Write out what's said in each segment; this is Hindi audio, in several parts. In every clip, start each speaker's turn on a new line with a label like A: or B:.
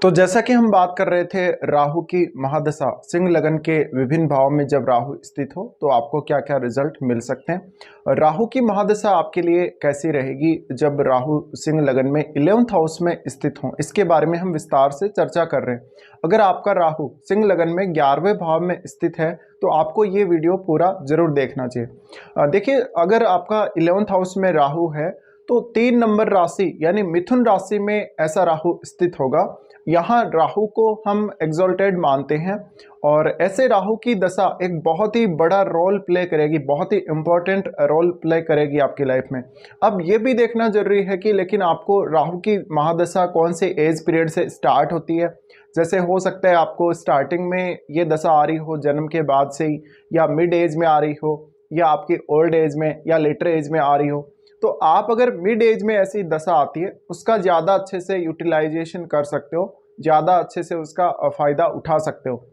A: तो जैसा कि हम बात कर रहे थे राहु की महादशा सिंह लगन के विभिन्न भाव में जब राहु स्थित हो तो आपको क्या क्या रिजल्ट मिल सकते हैं। राहु की महादशा आपके लिए कैसी रहेगी जब राहु सिंह लगन में 11th हाउस में स्थित हो, इसके बारे में हम विस्तार से चर्चा कर रहे हैं। अगर आपका राहु सिंह लगन में 11वें भाव में स्थित है तो आपको ये वीडियो पूरा जरूर देखना चाहिए। देखिए, अगर आपका 11th हाउस में राहु है तो 3 नंबर राशि यानी मिथुन राशि में ऐसा राहु स्थित होगा। यहाँ राहु को हम एग्जॉल्टेड मानते हैं और ऐसे राहु की दशा एक बहुत ही बड़ा रोल प्ले करेगी, बहुत ही इंपॉर्टेंट रोल प्ले करेगी आपकी लाइफ में। अब ये भी देखना जरूरी है कि लेकिन आपको राहु की महादशा कौन से एज पीरियड से स्टार्ट होती है। जैसे हो सकता है आपको स्टार्टिंग में ये दशा आ रही हो जन्म के बाद से ही, या मिड एज में आ रही हो, या आपकी ओल्ड एज में या लेटर एज में आ रही हो। तो आप अगर मिड एज में ऐसी दशा आती है उसका ज़्यादा अच्छे से यूटिलाइजेशन कर सकते हो, ज़्यादा अच्छे से उसका फ़ायदा उठा सकते हो।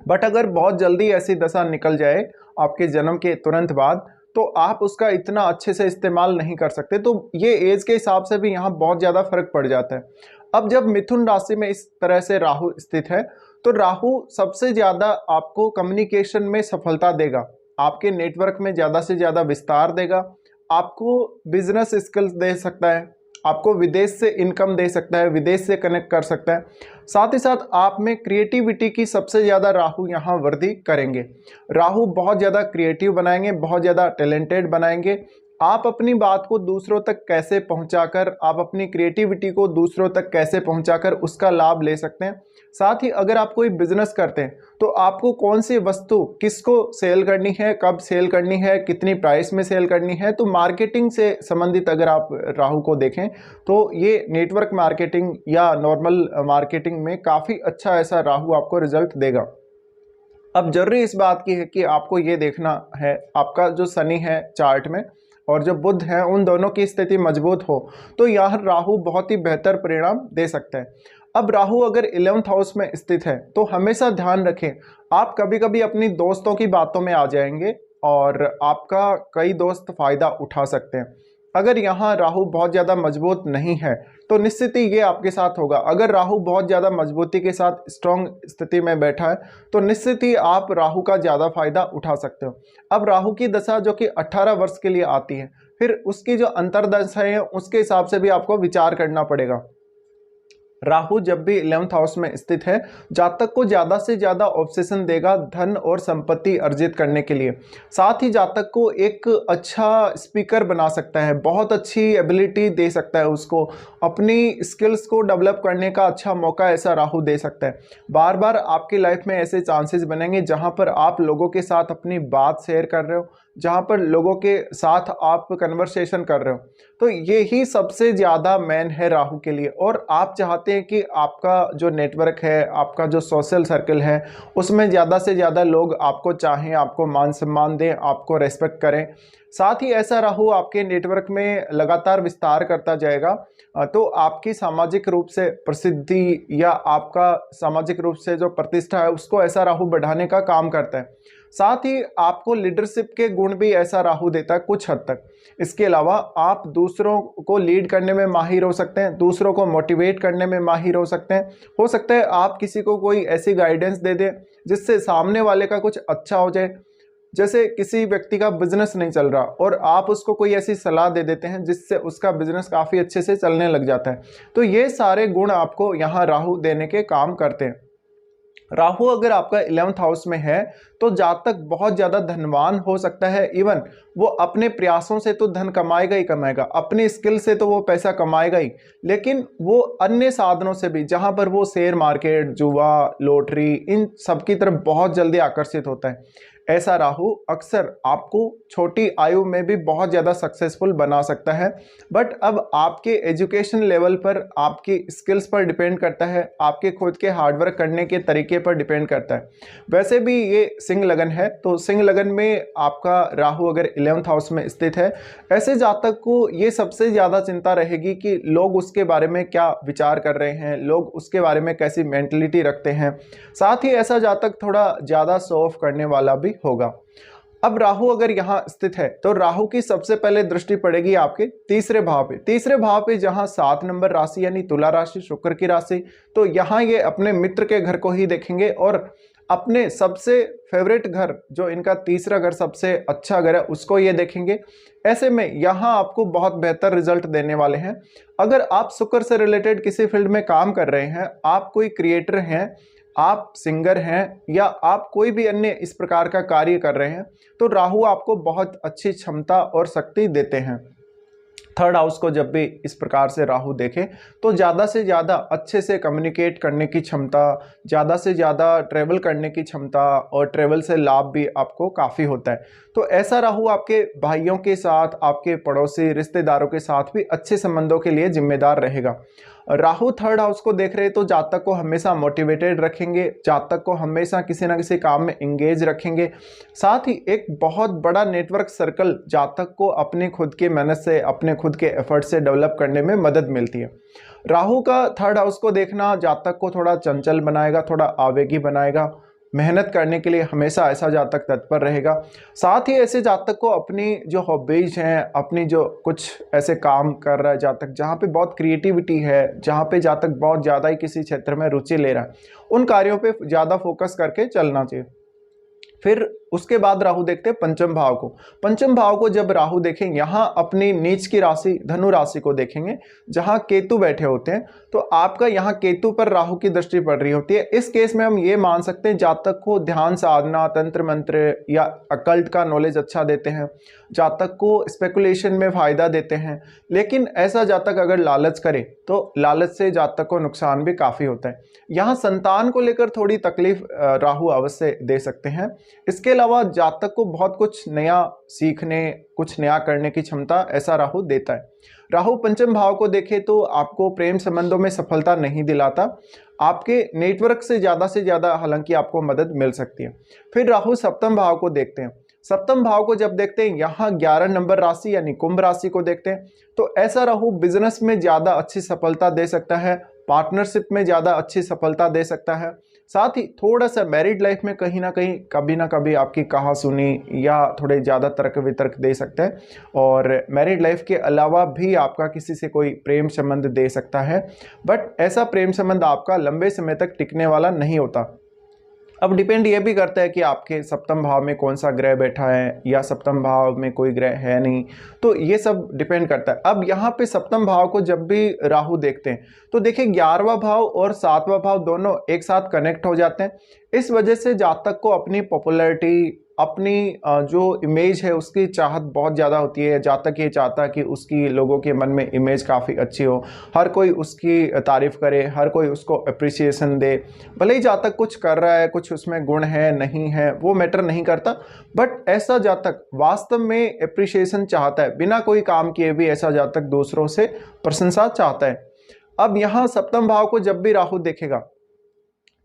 A: बट अगर बहुत जल्दी ऐसी दशा निकल जाए आपके जन्म के तुरंत बाद तो आप उसका इतना अच्छे से इस्तेमाल नहीं कर सकते। तो ये एज के हिसाब से भी यहाँ बहुत ज़्यादा फर्क पड़ जाता है। अब जब मिथुन राशि में इस तरह से राहु स्थित है तो राहु सबसे ज़्यादा आपको कम्युनिकेशन में सफलता देगा, आपके नेटवर्क में ज़्यादा से ज़्यादा विस्तार देगा, आपको बिजनेस स्किल्स दे सकता है, आपको विदेश से इनकम दे सकता है, विदेश से कनेक्ट कर सकता है। साथ ही साथ आप में क्रिएटिविटी की सबसे ज़्यादा राहु यहाँ वृद्धि करेंगे। राहु बहुत ज़्यादा क्रिएटिव बनाएंगे, बहुत ज़्यादा टैलेंटेड बनाएंगे। आप अपनी बात को दूसरों तक कैसे पहुंचाकर, आप अपनी क्रिएटिविटी को दूसरों तक कैसे पहुंचाकर उसका लाभ ले सकते हैं। साथ ही अगर आप कोई बिजनेस करते हैं तो आपको कौन सी वस्तु किसको सेल करनी है, कब सेल करनी है, कितनी प्राइस में सेल करनी है, तो मार्केटिंग से संबंधित अगर आप राहु को देखें तो ये नेटवर्क मार्केटिंग या नॉर्मल मार्केटिंग में काफ़ी अच्छा ऐसा राहु आपको रिजल्ट देगा। अब जरूरी इस बात की है कि आपको ये देखना है आपका जो शनि है चार्ट में और जो बुध है उन दोनों की स्थिति मजबूत हो तो यह राहु बहुत ही बेहतर परिणाम दे सकता है। अब राहु अगर 11th हाउस में स्थित है तो हमेशा ध्यान रखें, आप कभी कभी अपनी दोस्तों की बातों में आ जाएंगे और आपका कई दोस्त फायदा उठा सकते हैं। अगर यहाँ राहु बहुत ज़्यादा मजबूत नहीं है तो निश्चित ही ये आपके साथ होगा। अगर राहु बहुत ज़्यादा मजबूती के साथ स्ट्रॉन्ग स्थिति में बैठा है तो निश्चित ही आप राहु का ज़्यादा फायदा उठा सकते हो। अब राहु की दशा जो कि 18 वर्ष के लिए आती है, फिर उसकी जो अंतर्दशाएं हैं उसके हिसाब से भी आपको विचार करना पड़ेगा। राहु जब भी 11th हाउस में स्थित है जातक को ज़्यादा से ज़्यादा ऑब्सेशन देगा धन और संपत्ति अर्जित करने के लिए। साथ ही जातक को एक अच्छा स्पीकर बना सकता है, बहुत अच्छी एबिलिटी दे सकता है, उसको अपनी स्किल्स को डेवलप करने का अच्छा मौका ऐसा राहु दे सकता है। बार बार आपकी लाइफ में ऐसे चांसेस बनेंगे जहां पर आप लोगों के साथ अपनी बात शेयर कर रहे हो, जहां पर लोगों के साथ आप कन्वर्सेशन कर रहे हो। तो ये ही सबसे ज़्यादा मेन है राहु के लिए। और आप चाहते हैं कि आपका जो नेटवर्क है, आपका जो सोशल सर्कल है, उसमें ज़्यादा से ज़्यादा लोग आपको चाहें, आपको मान सम्मान दें, आपको रेस्पेक्ट करें। साथ ही ऐसा राहु आपके नेटवर्क में लगातार विस्तार करता जाएगा तो आपकी सामाजिक रूप से प्रसिद्धि या आपका सामाजिक रूप से जो प्रतिष्ठा है उसको ऐसा राहु बढ़ाने का काम करता है। साथ ही आपको लीडरशिप के गुण भी ऐसा राहु देता है कुछ हद तक। इसके अलावा आप दूसरों को लीड करने में माहिर हो सकते हैं, दूसरों को मोटिवेट करने में माहिर हो सकते हैं। हो सकता है आप किसी को कोई ऐसी गाइडेंस दे दें जिससे सामने वाले का कुछ अच्छा हो जाए। जैसे किसी व्यक्ति का बिजनेस नहीं चल रहा और आप उसको कोई ऐसी सलाह दे देते हैं जिससे उसका बिजनेस काफ़ी अच्छे से चलने लग जाता है। तो ये सारे गुण आपको यहाँ राहु देने के काम करते हैं। राहु अगर आपका 11th हाउस में है तो जातक बहुत ज़्यादा धनवान हो सकता है। इवन वो अपने प्रयासों से तो धन कमाएगा ही कमाएगा, अपने स्किल से तो वो पैसा कमाएगा ही, लेकिन वो अन्य साधनों से भी, जहाँ पर वो शेयर मार्केट, जुआ, लॉटरी, इन सब की तरफ बहुत जल्दी आकर्षित होता है। ऐसा राहु अक्सर आपको छोटी आयु में भी बहुत ज़्यादा सक्सेसफुल बना सकता है। बट अब आपके एजुकेशन लेवल पर, आपकी स्किल्स पर डिपेंड करता है, आपके खुद के हार्डवर्क करने के तरीके पर डिपेंड करता है। वैसे भी ये सिंह लगन है तो सिंह लगन में आपका राहु अगर 11th हाउस में स्थित है, ऐसे जातक को ये सबसे ज़्यादा चिंता रहेगी कि लोग उसके बारे में क्या विचार कर रहे हैं, लोग उसके बारे में कैसी मेंटलिटी रखते हैं। साथ ही ऐसा जातक थोड़ा ज़्यादा शो ऑफ करने वाला भी होगा। अब राहु अगर यहाँ स्थित है तो राहु की सबसे पहले दृष्टि पड़ेगी आपके तीसरे भाव पे, तीसरे भाव पे जहां 7 नंबर राशि यानी तुला राशि, शुक्र की राशि, तो यहाँ ये अपने मित्र के घर को ही देखेंगे और अपने सबसे फेवरेट घर, जो इनका तीसरा घर सबसे अच्छा घर है, उसको ये देखेंगे। ऐसे में यहाँ आपको बहुत बेहतर रिजल्ट देने वाले हैं। अगर आप शुक्र से रिलेटेड किसी फील्ड में काम कर रहे हैं, आप कोई क्रिएटर हैं, आप सिंगर हैं, या आप कोई भी अन्य इस प्रकार का कार्य कर रहे हैं, तो राहु आपको बहुत अच्छी क्षमता और शक्ति देते हैं। थर्ड हाउस को जब भी इस प्रकार से राहु देखे तो ज़्यादा से ज़्यादा अच्छे से कम्युनिकेट करने की क्षमता, ज़्यादा से ज़्यादा ट्रैवल करने की क्षमता, और ट्रैवल से लाभ भी आपको काफ़ी होता है। तो ऐसा राहु आपके भाइयों के साथ, आपके पड़ोसी रिश्तेदारों के साथ भी अच्छे संबंधों के लिए जिम्मेदार रहेगा। राहु थर्ड हाउस को देख रहे तो जातक को हमेशा मोटिवेटेड रखेंगे, जातक को हमेशा किसी ना किसी काम में इंगेज रखेंगे। साथ ही एक बहुत बड़ा नेटवर्क सर्कल जातक को अपने खुद की मेहनत से, अपने खुद के एफर्ट से डेवलप करने में मदद मिलती है। राहु का थर्ड हाउस को देखना जातक को थोड़ा चंचल बनाएगा, थोड़ा आवेगी बनाएगा, मेहनत करने के लिए हमेशा ऐसा जातक तत्पर रहेगा। साथ ही ऐसे जातक को अपनी जो हॉबीज हैं, अपनी जो कुछ ऐसे काम कर रहा है जातक जहाँ पे बहुत क्रिएटिविटी है, जहाँ पे जातक बहुत ज़्यादा ही किसी क्षेत्र में रुचि ले रहा है, उन कार्यों पे ज़्यादा फोकस करके चलना चाहिए। फिर उसके बाद राहु देखते हैं पंचम भाव को। पंचम भाव को जब राहु देखें, यहाँ अपनी नीच की राशि धनु राशि को देखेंगे जहाँ केतु बैठे होते हैं, तो आपका यहाँ केतु पर राहु की दृष्टि पड़ रही होती है। इस केस में हम ये मान सकते हैं जातक को ध्यान साधना, तंत्र मंत्र या अकल्ट का नॉलेज अच्छा देते हैं, जातक को स्पेकुलेशन में फायदा देते हैं। लेकिन ऐसा जातक अगर लालच करे तो लालच से जातक को नुकसान भी काफ़ी होता है। यहाँ संतान को लेकर थोड़ी तकलीफ राहु अवश्य दे सकते हैं। इसके अलावा जातक को बहुत कुछ नया सीखने, कुछ नया करने की क्षमता ऐसा राहु देता है। राहु पंचम भाव को देखे तो आपको प्रेम संबंधों में सफलता नहीं दिलाता, आपके नेटवर्क से ज़्यादा हालांकि आपको मदद मिल सकती है। फिर राहु सप्तम भाव को देखते हैं। सप्तम भाव को जब देखते हैं, यहाँ 11 नंबर राशि यानी कुंभ राशि को देखते हैं, तो ऐसा राहु बिजनेस में ज़्यादा अच्छी सफलता दे सकता है, पार्टनरशिप में ज़्यादा अच्छी सफलता दे सकता है। साथ ही थोड़ा सा मैरिड लाइफ में कहीं ना कहीं कभी ना कभी आपकी कहा सुनी या थोड़े ज़्यादा तर्क वितर्क दे सकते हैं, और मैरिड लाइफ के अलावा भी आपका किसी से कोई प्रेम संबंध दे सकता है, बट ऐसा प्रेम संबंध आपका लंबे समय तक टिकने वाला नहीं होता। अब डिपेंड ये भी करता है कि आपके सप्तम भाव में कौन सा ग्रह बैठा है या सप्तम भाव में कोई ग्रह है नहीं, तो ये सब डिपेंड करता है। अब यहाँ पे सप्तम भाव को जब भी राहु देखते हैं तो देखिए 11वां भाव और 7वां भाव दोनों एक साथ कनेक्ट हो जाते हैं। इस वजह से जातक को अपनी पॉपुलैरिटी, अपनी जो इमेज है उसकी चाहत बहुत ज़्यादा होती है। जातक ये चाहता है कि उसकी लोगों के मन में इमेज काफ़ी अच्छी हो, हर कोई उसकी तारीफ़ करे, हर कोई उसको अप्रिसिएशन दे। भले ही जातक कुछ कर रहा है, कुछ उसमें गुण है नहीं है वो मैटर नहीं करता, बट ऐसा जातक वास्तव में अप्रिसिएशन चाहता है, बिना कोई काम किए भी ऐसा जातक दूसरों से प्रशंसा चाहता है। अब यहाँ सप्तम भाव को जब भी राहु देखेगा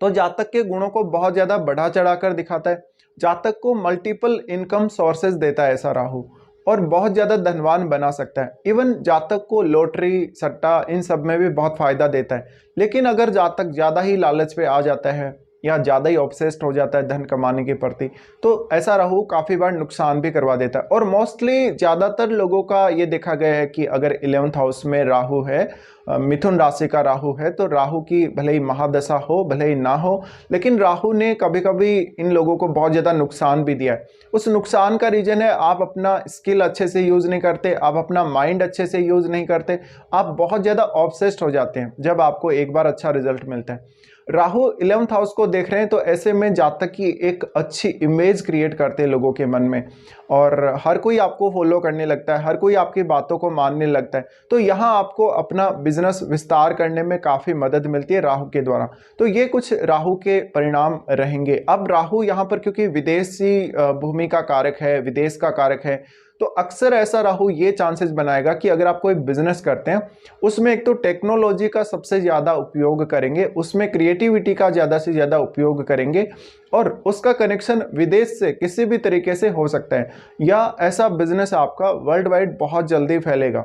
A: तो जातक के गुणों को बहुत ज़्यादा बढ़ा चढ़ाकर दिखाता है, जातक को मल्टीपल इनकम सोर्सेज देता है ऐसा राहु, और बहुत ज़्यादा धनवान बना सकता है। इवन जातक को लॉटरी, सट्टा, इन सब में भी बहुत फ़ायदा देता है। लेकिन अगर जातक ज़्यादा ही लालच पे आ जाता है या ज़्यादा ही ऑब्सेस्ड हो जाता है धन कमाने के प्रति, तो ऐसा राहु काफ़ी बार नुकसान भी करवा देता है। और मोस्टली ज़्यादातर लोगों का ये देखा गया है कि अगर 11th हाउस में राहु है, मिथुन राशि का राहु है, तो राहु की भले ही महादशा हो भले ही ना हो, लेकिन राहु ने कभी कभी इन लोगों को बहुत ज़्यादा नुकसान भी दिया है। उस नुकसान का रीज़न है आप अपना स्किल अच्छे से यूज़ नहीं करते, आप अपना माइंड अच्छे से यूज़ नहीं करते, आप बहुत ज़्यादा ऑब्सेस्ड हो जाते हैं जब आपको एक बार अच्छा रिजल्ट मिलता है। राहु 11th हाउस को देख रहे हैं तो ऐसे में जातक की एक अच्छी इमेज क्रिएट करते हैं लोगों के मन में, और हर कोई आपको फॉलो करने लगता है, हर कोई आपकी बातों को मानने लगता है। तो यहाँ आपको अपना बिजनेस विस्तार करने में काफ़ी मदद मिलती है राहु के द्वारा। तो ये कुछ राहु के परिणाम रहेंगे। अब राहु यहाँ पर क्योंकि विदेशी भूमि का कारक है, विदेश का कारक है, तो अक्सर ऐसा राहु ये चांसेस बनाएगा कि अगर आप कोई बिजनेस करते हैं उसमें एक तो टेक्नोलॉजी का सबसे ज़्यादा उपयोग करेंगे, उसमें क्रिएटिविटी का ज़्यादा से ज़्यादा उपयोग करेंगे, और उसका कनेक्शन विदेश से किसी भी तरीके से हो सकता है, या ऐसा बिजनेस आपका वर्ल्ड वाइड बहुत जल्दी फैलेगा।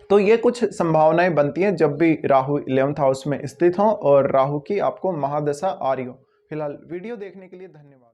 A: तो ये कुछ संभावनाएं बनती हैं जब भी राहु 11th हाउस में स्थित हो और राहु की आपको महादशा आ रही हो। फिलहाल वीडियो देखने के लिए धन्यवाद।